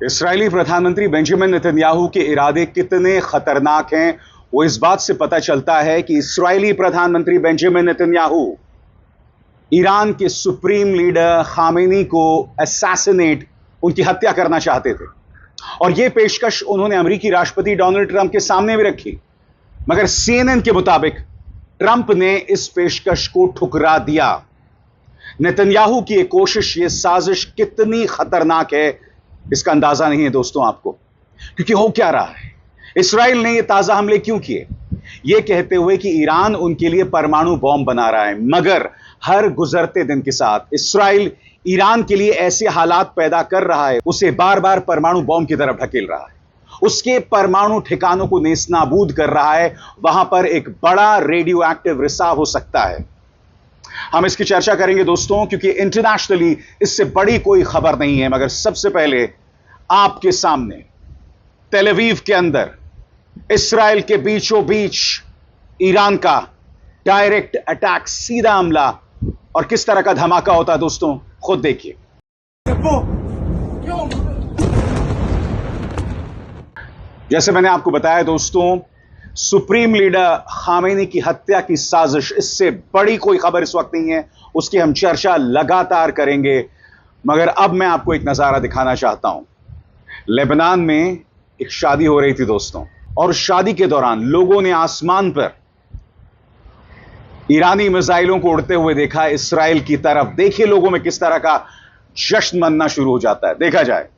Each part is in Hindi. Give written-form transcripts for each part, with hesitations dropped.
इस्राएली प्रधानमंत्री बेंजामिन नेतन्याहू के इरादे कितने खतरनाक हैं, वो इस बात से पता चलता है कि इस्राएली प्रधानमंत्री बेंजामिन नेतन्याहू ईरान के सुप्रीम लीडर खामेनी को असैसिनेट, उनकी हत्या करना चाहते थे। और यह पेशकश उन्होंने अमेरिकी राष्ट्रपति डोनाल्ड ट्रंप के सामने भी रखी, मगर सीएनएन के मुताबिक ट्रंप ने इस पेशकश को ठुकरा दिया। नेतन्याहू की यह कोशिश, यह साजिश कितनी खतरनाक है, इसका अंदाजा नहीं है दोस्तों आपको। क्योंकि हो क्या रहा है, इस्राएल ने यह ताजा हमले क्यों किए, यह कहते हुए कि ईरान उनके लिए परमाणु बॉम्ब बना रहा है, मगर हर गुजरते दिन के साथ इस्राएल ईरान के लिए ऐसे हालात पैदा कर रहा है, उसे बार बार परमाणु बॉम्ब की तरफ ढकेल रहा है, उसके परमाणु ठिकानों को नेस्तनाबूद कर रहा है, वहां पर एक बड़ा रेडियो एक्टिव रिसाव हो सकता है। हम इसकी चर्चा करेंगे दोस्तों, क्योंकि इंटरनेशनली इससे बड़ी कोई खबर नहीं है। मगर सबसे पहले आपके सामने तेल अवीव के अंदर इस्राएल के बीचों बीच ईरान का डायरेक्ट अटैक, सीधा हमला, और किस तरह का धमाका होता है दोस्तों, खुद देखिए। जैसे मैंने आपको बताया दोस्तों, सुप्रीम लीडर खामेनी की हत्या की साजिश, इससे बड़ी कोई खबर इस वक्त नहीं है, उसकी हम चर्चा लगातार करेंगे। मगर अब मैं आपको एक नजारा दिखाना चाहता हूं। लेबनान में एक शादी हो रही थी दोस्तों, और शादी के दौरान लोगों ने आसमान पर ईरानी मिसाइलों को उड़ते हुए देखा इस्राएल की तरफ। देखिए लोगों में किस तरह का जश्न मनना शुरू हो जाता है, देखा जाए।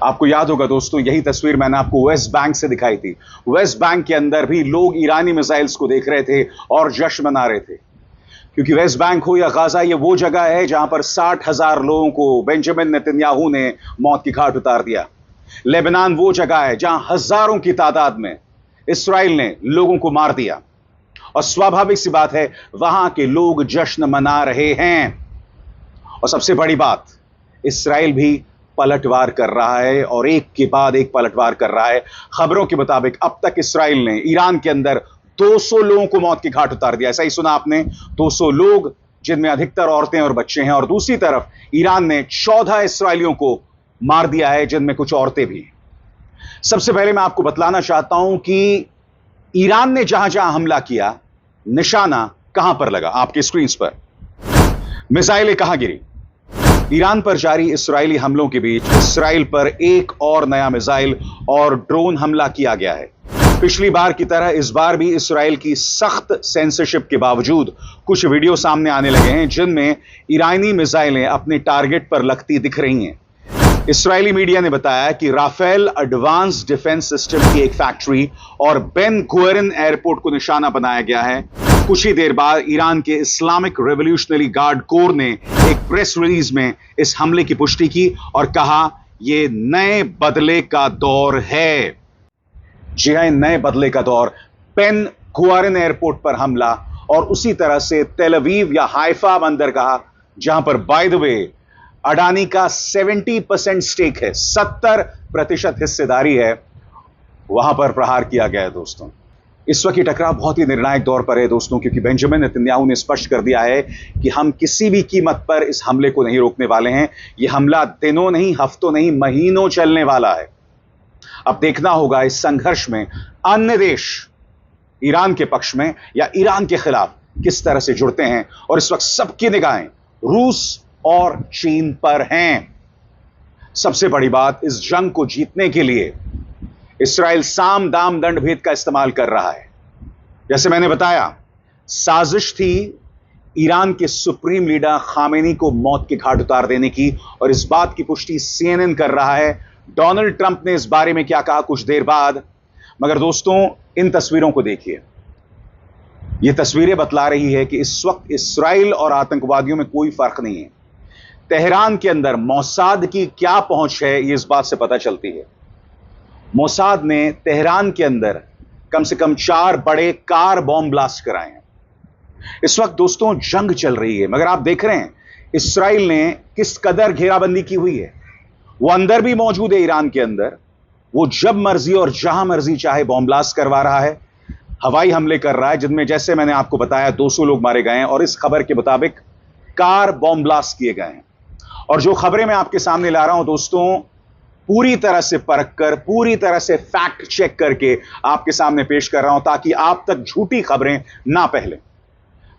आपको याद होगा दोस्तों, यही तस्वीर मैंने आपको वेस्ट बैंक से दिखाई थी। वेस्ट बैंक के अंदर भी लोग ईरानी मिसाइल्स को देख रहे थे और जश्न मना रहे थे, क्योंकि वेस्ट बैंक हो या गाजा, ये वो जगह है जहां पर 60,000 लोगों को बेंजामिन नेतन्याहू ने मौत की घाट उतार दिया। लेबनान वो जगह है जहां हजारों की तादाद में इस्राएल ने लोगों को मार दिया, और स्वाभाविक सी बात है वहां के लोग जश्न मना रहे हैं। और सबसे बड़ी बात, इस्राएल भी पलटवार कर रहा है, और एक के बाद एक पलटवार कर रहा है। खबरों के मुताबिक अब तक इस्राएल ने ईरान के अंदर 200 लोगों को मौत की घाट उतार दिया। ऐसा ही सुना आपने, 200 लोग, जिनमें अधिकतर औरतें और बच्चे हैं। और दूसरी तरफ ईरान ने 14 इस्राएलियों को मार दिया है, जिनमें कुछ औरतें भी। सबसे पहले मैं आपको बतलाना चाहता हूं कि ईरान ने जहां जहां हमला किया, निशाना कहां पर लगा। आपके स्क्रीन पर मिसाइलें कहां गिरी। ईरान पर जारी इस्राएली हमलों के बीच इस्राएल पर एक और नया मिसाइल और ड्रोन हमला किया गया है। पिछली बार की तरह इस बार भी इस्राएल की सख्त सेंसरशिप के बावजूद कुछ वीडियो सामने आने लगे हैं, जिनमें ईरानी मिसाइलें अपने टारगेट पर लगती दिख रही हैं। इस्राएली मीडिया ने बताया कि राफेल एडवांस डिफेंस सिस्टम की एक फैक्ट्री और बेन गुएरिन एयरपोर्ट को निशाना बनाया गया है। कुछ ही देर बाद ईरान के इस्लामिक रेवोल्यूशनरी गार्ड कोर ने एक प्रेस रिलीज में इस हमले की पुष्टि की और कहा, यह नए बदले का दौर है। जी हां, नए बदले का दौर। बेन गुएरिन एयरपोर्ट पर हमला, और उसी तरह से तेल अवीव या हाइफा बंदरगाह, जहां पर बाय द वे अडानी का 70% स्टेक है, 70% हिस्सेदारी है, वहां पर प्रहार किया गया है दोस्तों। इस वक्त ये टकराव बहुत ही निर्णायक दौर पर है दोस्तों, क्योंकि बेंजामिन नेतन्याहू ने स्पष्ट कर दिया है कि हम किसी भी कीमत पर इस हमले को नहीं रोकने वाले हैं। यह हमला दिनों नहीं, हफ्तों नहीं, महीनों चलने वाला है। अब देखना होगा इस संघर्ष में अन्य देश ईरान के पक्ष में या ईरान के खिलाफ किस तरह से जुड़ते हैं। और इस वक्त सबकी निगाहें रूस और चीन पर हैं। सबसे बड़ी बात, इस जंग को जीतने के लिए इस्राएल साम दाम दंड भेद का इस्तेमाल कर रहा है। जैसे मैंने बताया, साजिश थी ईरान के सुप्रीम लीडर खामेनी को मौत की घाट उतार देने की, और इस बात की पुष्टि सीएनएन कर रहा है। डोनाल्ड ट्रंप ने इस बारे में क्या कहा कुछ देर बाद। मगर दोस्तों, इन तस्वीरों को देखिए। यह तस्वीरें बतला रही है कि इस वक्त इस्राएल और आतंकवादियों में कोई फर्क नहीं है। तेहरान के अंदर मोसाद की क्या पहुंच है, यह इस बात से पता चलती है। मोसाद ने तेहरान के अंदर कम से कम 4 बड़े कार बॉम्ब ब्लास्ट कराए हैं। इस वक्त दोस्तों जंग चल रही है, मगर आप देख रहे हैं इस्राएल ने किस कदर घेराबंदी की हुई है। वो अंदर भी मौजूद है ईरान के अंदर, वो जब मर्जी और जहां मर्जी चाहे बॉम्ब ब्लास्ट करवा रहा है। हवाई हमले कर रहा है, जिनमें जैसे मैंने आपको बताया 200 लोग मारे गए हैं और इस खबर के मुताबिक कार बॉम्ब ब्लास्ट किए गए हैं। और जो खबरें मैं आपके सामने ला रहा हूं दोस्तों, पूरी तरह से परख कर, पूरी तरह से फैक्ट चेक करके आपके सामने पेश कर रहा हूं, ताकि आप तक झूठी खबरें ना फैलें।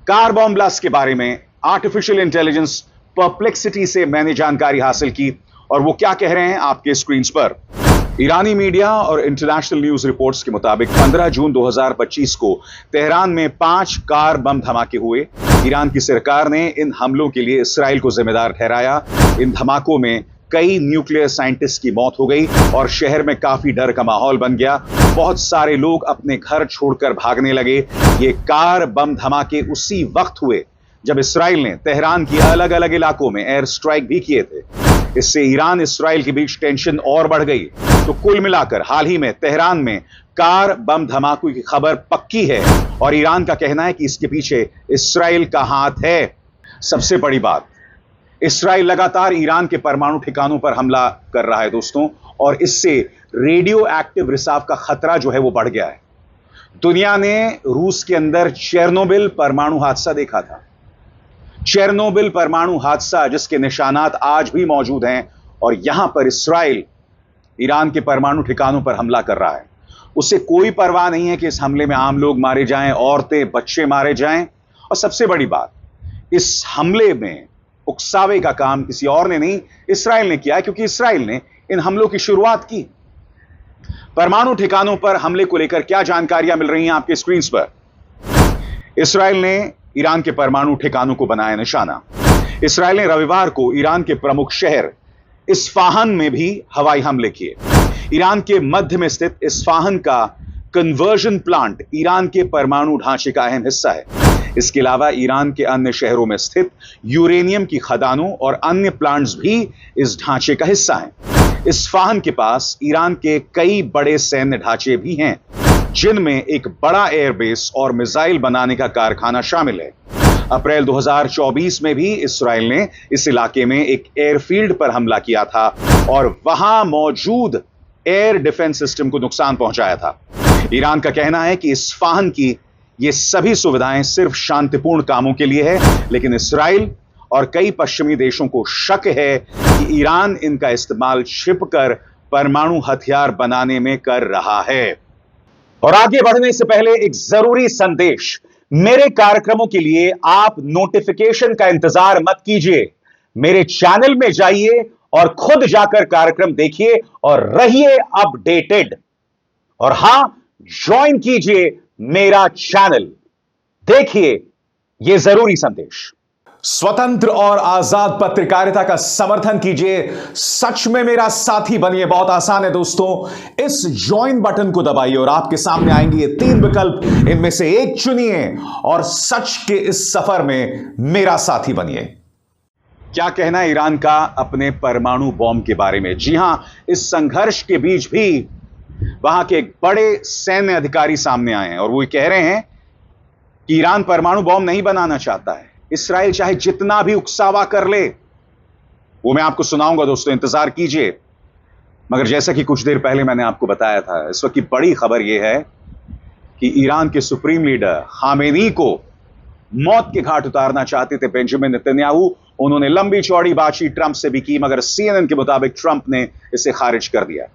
कार बॉम्ब ब्लास्ट के बारे में आर्टिफिशियल इंटेलिजेंस परप्लेक्सिटी से मैंने जानकारी हासिल की, और वो क्या कह रहे हैं आपके स्क्रीन पर। ईरानी मीडिया और इंटरनेशनल न्यूज रिपोर्ट्स के मुताबिक 15 जून 2025 को तेहरान में 5 कार बम धमाके हुए। ईरान की सरकार ने इन हमलों के लिए इसराइल को जिम्मेदार ठहराया। इन धमाकों में कई न्यूक्लियर साइंटिस्ट की मौत हो गई और शहर में काफी डर का माहौल बन गया। बहुत सारे लोग अपने घर छोड़कर भागने लगे। ये कार बम धमाके उसी वक्त हुए जब इसराइल ने तेहरान की अलग अलग इलाकों में एयर स्ट्राइक भी किए थे। इससे ईरान इसराइल के बीच टेंशन और बढ़ गई। तो कुल मिलाकर हाल ही में तेहरान में कार बम धमाकों की खबर पक्की है और ईरान का कहना है कि इसके पीछे इसराइल का हाथ है। सबसे बड़ी बात, इसराइल लगातार ईरान के परमाणु ठिकानों पर हमला कर रहा है दोस्तों, और इससे रेडियो एक्टिव रिसाव का खतरा जो है वो बढ़ गया है। दुनिया ने रूस के अंदर चेरनोबिल परमाणु हादसा देखा था। चेरनोबिल परमाणु हादसा जिसके निशानात आज भी मौजूद हैं, और यहां पर इसराइल ईरान के परमाणु ठिकानों पर हमला कर रहा है। उसे कोई परवाह नहीं है कि इस हमले में आम लोग मारे जाएं, औरतें बच्चे मारे जाएं। और सबसे बड़ी बात, इस हमले में उकसावे का काम किसी और ने नहीं, इसराइल ने किया है, क्योंकि इसराइल ने इन हमलों की शुरुआत की। परमाणु ठिकानों पर हमले को लेकर क्या जानकारियां मिल रही हैं आपके स्क्रीन पर। इसराइल ने ईरान के परमाणु ठिकानों को बनाया निशाना। इसराइल ने रविवार को ईरान के प्रमुख शहर इस्फाहान में भी हवाई हमले किए। ईरान के मध्य में स्थित इस्फाहान का कन्वर्जन प्लांट ईरान के परमाणु ढांचे का अहम हिस्सा है। इसके अलावा ईरान के अन्य शहरों में स्थित यूरेनियम की खदानों और अन्य प्लांट्स भी इस ढांचे का हिस्सा हैं। इस्फाहान के पास ईरान के कई बड़े सैन्य ढांचे भी हैं, जिनमें एक बड़ा एयरबेस और मिसाइल बनाने का कारखाना शामिल है। अप्रैल 2024 में भी इसराइल ने इस इलाके में एक एयरफील्ड पर हमला किया था और वहां मौजूद एयर डिफेंस सिस्टम को नुकसान पहुंचाया था। ईरान का कहना है कि इस्फाहान की ये सभी सुविधाएं सिर्फ शांतिपूर्ण कामों के लिए है, लेकिन इसराइल और कई पश्चिमी देशों को शक है कि ईरान इनका इस्तेमाल छिपकर परमाणु हथियार बनाने में कर रहा है। और आगे बढ़ने से पहले एक जरूरी संदेश, मेरे कार्यक्रमों के लिए आप नोटिफिकेशन का इंतजार मत कीजिए। मेरे चैनल में जाइए और खुद जाकर कार्यक्रम देखिए और रहिए अपडेटेड। और हां, ज्वाइन कीजिए मेरा चैनल। देखिए यह जरूरी संदेश। स्वतंत्र और आजाद पत्रकारिता का समर्थन कीजिए, सच में मेरा साथी बनिए। बहुत आसान है दोस्तों, इस ज्वाइन बटन को दबाइए और आपके सामने आएंगे ये 3 विकल्प, इनमें से एक चुनिए और सच के इस सफर में मेरा साथी बनिए। क्या कहना है ईरान का अपने परमाणु बॉम्ब के बारे में? जी हां, इस संघर्ष के बीच भी वहां के एक बड़े सैन्य अधिकारी सामने आए हैं और वो कह रहे हैं कि ईरान परमाणु बॉम्ब नहीं बनाना चाहता है। इसराइल चाहे जितना भी उकसावा कर ले, वो मैं आपको सुनाऊंगा दोस्तों, इंतजार कीजिए। मगर जैसा कि कुछ देर पहले मैंने आपको बताया था, इस वक्त की बड़ी खबर यह है कि ईरान के सुप्रीम लीडर खामेनी को मौत के घाट उतारना चाहते थे बेंजामिन नेतन्याहू। उन्होंने लंबी चौड़ी बातचीत ट्रंप से भी की, मगर CNN के मुताबिक ट्रंप ने इसे खारिज कर दिया।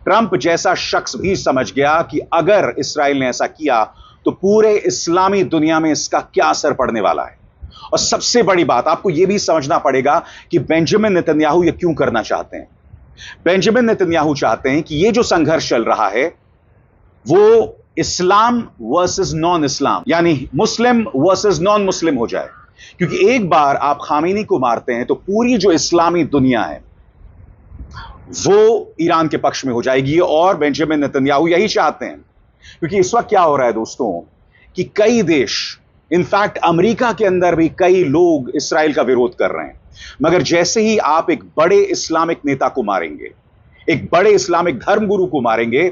ट्रंप जैसा शख्स भी समझ गया कि अगर इसराइल ने ऐसा किया तो पूरे इस्लामी दुनिया में इसका क्या असर पड़ने वाला है। और सबसे बड़ी बात, आपको यह भी समझना पड़ेगा कि बेंजामिन नेतन्याहू यह क्यों करना चाहते हैं। बेंजामिन नेतन्याहू चाहते हैं कि यह जो संघर्ष चल रहा है वो इस्लाम वर्सेस नॉन इस्लाम, यानी मुस्लिम वर्सेस नॉन मुस्लिम हो जाए। क्योंकि एक बार आप खामेनी को मारते हैं तो पूरी जो इस्लामी दुनिया है वो ईरान के पक्ष में हो जाएगी, और बेंजामिन नेतन्याहू यही चाहते हैं। क्योंकि इस वक्त क्या हो रहा है दोस्तों कि कई देश, इनफैक्ट अमेरिका के अंदर भी कई लोग इसराइल का विरोध कर रहे हैं। मगर जैसे ही आप एक बड़े इस्लामिक नेता को मारेंगे, एक बड़े इस्लामिक धर्मगुरु को मारेंगे,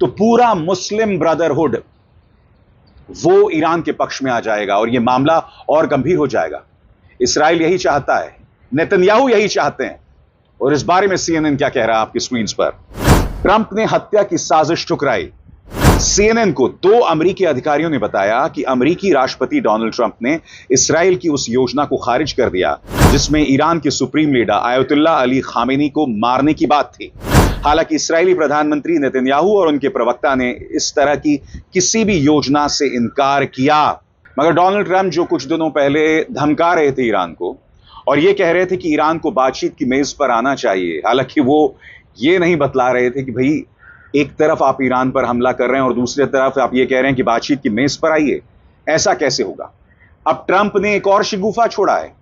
तो पूरा मुस्लिम ब्रदरहुड वो ईरान के पक्ष में आ जाएगा और यह मामला और गंभीर हो जाएगा। इसराइल यही चाहता है, नेतन्याहू यही चाहते हैं। और इस बारे में CNN क्या कह रहा है आपकी स्क्रीन पर। ट्रंप ने हत्या की साजिश ठुकराई। CNN को 2 अमेरिकी अधिकारियों ने बताया कि अमेरिकी राष्ट्रपति डोनाल्ड ट्रंप ने इसराइल की उस योजना को खारिज कर दिया जिसमें ईरान के supreme leader Ayatollah Ali Khamenei को मारने की बात थी। हालांकि इस्राएली प्रधानमंत्री नेतन्याहू और उनके प्रवक्ता ने इस तरह की किसी भी योजना से इनकार किया। मगर डोनाल्ड ट्रंप जो कुछ दिनों पहले धमका रहे थे ईरान को और ये कह रहे थे कि ईरान को बातचीत की मेज पर आना चाहिए, हालांकि वो ये नहीं बतला रहे थे कि भाई एक तरफ आप ईरान पर हमला कर रहे हैं और दूसरी तरफ आप ये कह रहे हैं कि बातचीत की मेज पर आइए, ऐसा कैसे होगा। अब ट्रंप ने एक और शिगुफा छोड़ा है।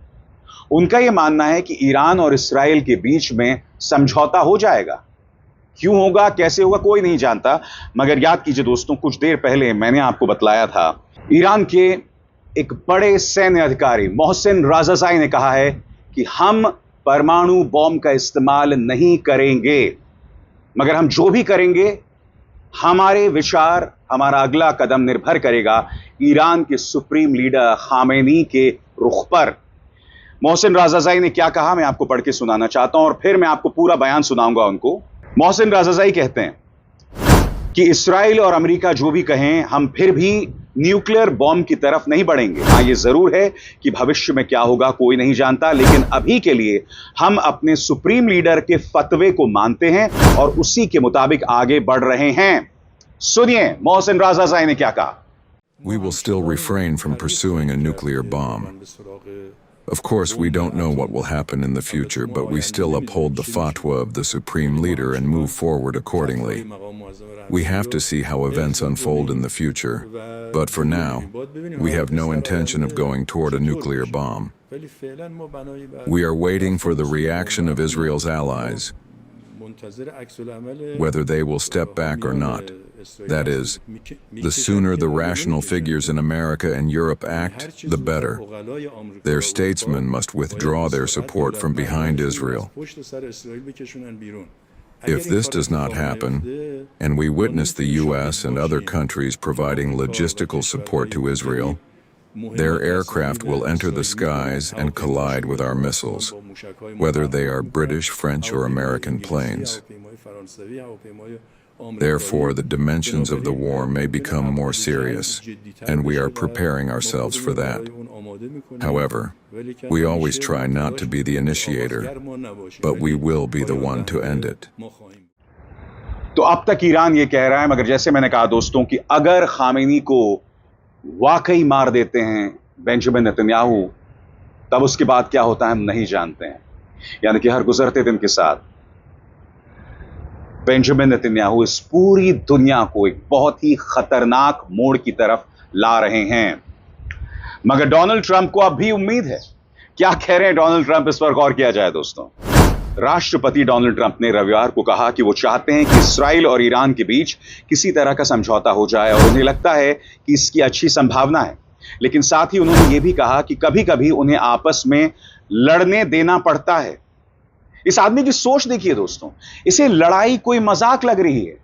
उनका यह मानना है कि ईरान और इसराइल के बीच में समझौता हो जाएगा। क्यों होगा, कैसे होगा, कोई नहीं जानता। मगर याद कीजिए दोस्तों, कुछ देर पहले मैंने आपको बतलाया था ईरान के एक बड़े सैन्य अधिकारी मोहसिन राजाई ने कहा है कि हम परमाणु बॉम्ब का इस्तेमाल नहीं करेंगे, मगर हम जो भी करेंगे हमारे विचार, हमारा अगला कदम निर्भर करेगा ईरान के सुप्रीम लीडर खामेनी के रुख पर। मोहसिन राजाई ने क्या कहा मैं आपको पढ़ के सुनाना चाहता हूं और फिर मैं आपको पूरा बयान सुनाऊंगा उनको। मोहसिन राजाई कहते हैं कि इसराइल और अमेरिका जो भी कहें, हम फिर भी न्यूक्लियर बॉम्ब की तरफ नहीं बढ़ेंगे। हाँ, ये जरूर है कि भविष्य में क्या होगा कोई नहीं जानता, लेकिन अभी के लिए हम अपने सुप्रीम लीडर के फतवे को मानते हैं और उसी के मुताबिक आगे बढ़ रहे हैं। सुनिए मोहसिन राजाई ने क्या कहा। We will still refrain from pursuing a nuclear bomb. Of course, we don't know what will happen in the future, but we still uphold the fatwa of the supreme leader and move forward accordingly. We have to see how events unfold in the future, but for now, we have no intention of going toward a nuclear bomb. We are waiting for the reaction of Israel's allies, whether they will step back or not. That is, the sooner the rational figures in America and Europe act, the better. Their statesmen must withdraw their support from behind Israel. If this does not happen, and we witness the U.S. and other countries providing logistical support to Israel, their aircraft will enter the skies and collide with our missiles, whether they are British, French, or American planes. Therefore, the dimensions of the war may become more serious, and we are preparing ourselves for that. However, we always try not to be the initiator, but we will be the one to end it. तो अब तक ईरान ये कह रहा है, मगर जैसे मैंने कहा दोस्तों कि अगर खामेनी को वाकई मार देते हैं बेंजामिन नेतन्याहू, तब उसके बाद क्या होता है हम नहीं जानते हैं। यानी कि हर गुजरते दिन के साथ बेंजामिन नेतन्याहू इस पूरी दुनिया को एक बहुत ही खतरनाक मोड़ की तरफ ला रहे हैं। मगर डोनाल्ड ट्रंप को अब भी उम्मीद है। क्या कह रहे हैं डोनाल्ड ट्रंप, इस पर गौर किया जाए दोस्तों। राष्ट्रपति डोनाल्ड ट्रंप ने रविवार को कहा कि वो चाहते हैं कि इसराइल और ईरान के बीच किसी तरह का समझौता हो जाए और उन्हें लगता है कि इसकी अच्छी संभावना है। लेकिन साथ ही उन्होंने ये भी कहा कि कभी कभी उन्हें आपस में लड़ने देना पड़ता है। इस आदमी की सोच देखिए दोस्तों, इसे लड़ाई कोई मजाक लग रही है।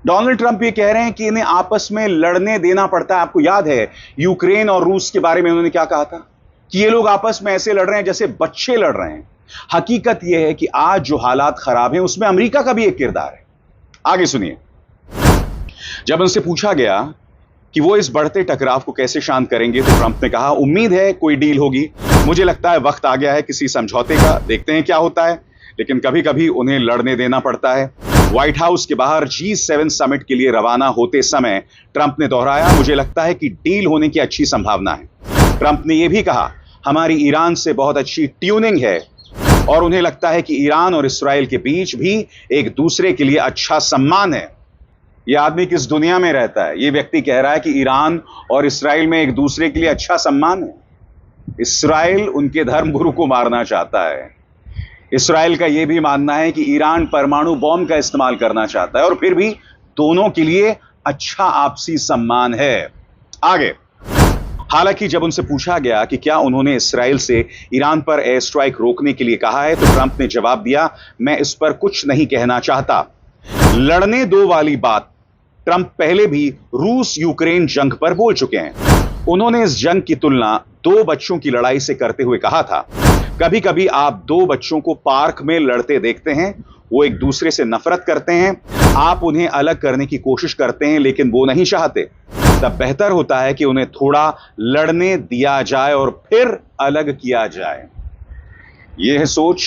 डोनाल्ड ट्रंप ये कह रहे हैं कि इन्हें आपस में लड़ने देना पड़ता है। आपको याद है यूक्रेन और रूस के बारे में उन्होंने क्या कहा था कि ये लोग आपस में ऐसे लड़ रहे हैं जैसे बच्चे लड़ रहे हैं। हकीकत यह है कि आज जो हालात खराब हैं उसमें अमेरिका का भी एक किरदार है। आगे सुनिए। जब उनसे पूछा गया कि वो इस बढ़ते टकराव को कैसे शांत करेंगे, तो ट्रंप ने कहा उम्मीद है कोई डील होगी। मुझे लगता है वक्त आ गया है किसी समझौते का, देखते हैं क्या होता है। लेकिन कभी कभी उन्हें लड़ने देना पड़ता है। व्हाइट हाउस के बाहर G7 समिट के लिए रवाना होते समय ट्रंप ने दोहराया, मुझे लगता है कि डील होने की अच्छी संभावना है। ट्रंप ने यह भी कहा हमारी ईरान से बहुत अच्छी ट्यूनिंग है और उन्हें लगता है कि ईरान और इसराइल के बीच भी एक दूसरे के लिए अच्छा सम्मान है। यह आदमी किस दुनिया में रहता है? यह व्यक्ति कह रहा है कि ईरान और इसराइल में एक दूसरे के लिए अच्छा सम्मान है। इसराइल उनके धर्मगुरु को मारना चाहता है। इसराइल का यह भी मानना है कि ईरान परमाणु बॉम्ब का इस्तेमाल करना चाहता है और फिर भी दोनों के लिए अच्छा आपसी सम्मान है। आगे, हालांकि जब उनसे पूछा गया कि क्या उन्होंने इसराइल से ईरान पर एयर स्ट्राइक रोकने के लिए कहा है, तो ट्रंप ने जवाब दिया, मैं इस पर कुछ नहीं कहना चाहता। लड़ने दो वाली बात ट्रंप पहले भी रूस यूक्रेन जंग पर बोल चुके हैं। उन्होंने इस जंग की तुलना दो बच्चों की लड़ाई से करते हुए कहा था, कभी कभी आप दो बच्चों को पार्क में लड़ते देखते हैं, वो एक दूसरे से नफरत करते हैं, आप उन्हें अलग करने की कोशिश करते हैं, लेकिन वो नहीं चाहते। तब बेहतर होता है कि उन्हें थोड़ा लड़ने दिया जाए और फिर अलग किया जाए। यह है सोच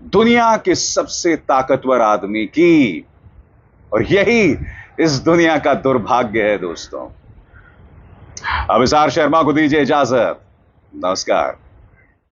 दुनिया के सबसे ताकतवर आदमी की, और यही इस दुनिया का दुर्भाग्य है दोस्तों। अभिसार शर्मा को दीजिए इजाजत। नमस्कार।